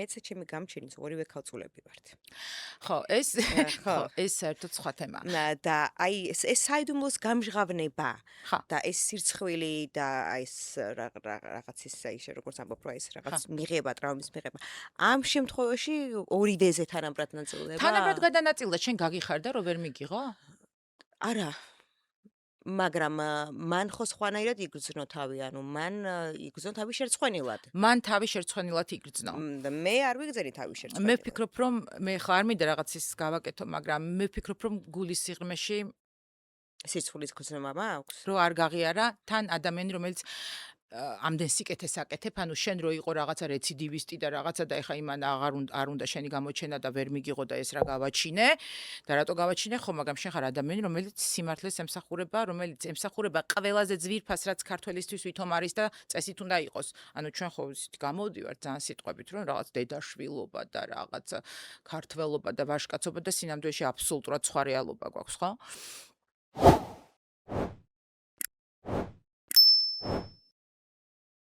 მეც ჩემი გამჩენის ორივე ქალწულები ვართ. ხო, ეს ხო. ხო, ეს საერთოდ სხვა თემაა. და აი ეს საიდუმლოს გამჟღავნება ხო. და ეს სირცხვილი და აი ეს რაღაც ის აი როგორც ამბობ რა ეს რაღაც მიღება, ტრავმის მიღება. ამ შემთხვევაში ორივეზე თანაბრად ნაწილდება? თანაბრად გადანაწილდა, შენ გაგიხარდა რომ ვერ მიგიღო? არა. მაგრამ მან ხო სხვანაირად იგრძნო თავი, ანუ მან იგრძნო თავი შერცხვენილად. მან თავი შერცხვენილად იგრძნო. მე არ ვიგრძენი თავი შერცხვენილად. მე ვფიქრობ, რომ მე ხო არ მინდა რაღაც ის გავაკეთო, მაგრამ მე ვფიქრობ, რომ გულის სიღრმეში სირცხვილის გრძნობა მაქვს? რო არ გაღიარა, თან ადამიანი, რომელიც ამდენ სიკეთეს აკეთებ, ანუ შენ რო იყო რაღაცა რეციდივისტი და რაღაცა და ეხა იმან არ უნდა შენი გამოჩენა და ვერ მიგიღო და ეს რა გავაჩინე და რატო გავაჩინე ხო, მაგრამ შენ ხარ ადამიანი, რომელიც სიმართლეს ემსახურება, რომელიც ემსახურება ყველაზე ძვირფას, რაც ქართველისთვის ვითომ არის და წესით უნდა იყოს. ანუ ჩვენ ხო ისეთი გამოვდივართ ძალიან სიტყვებით, რომ რაღაც დედაშვილობა და რაღაც ქართველობა და ვაჟკაცობა და სინამდვილეში აბსოლუტურად სხვა რეალობა გვაქვს, ხო?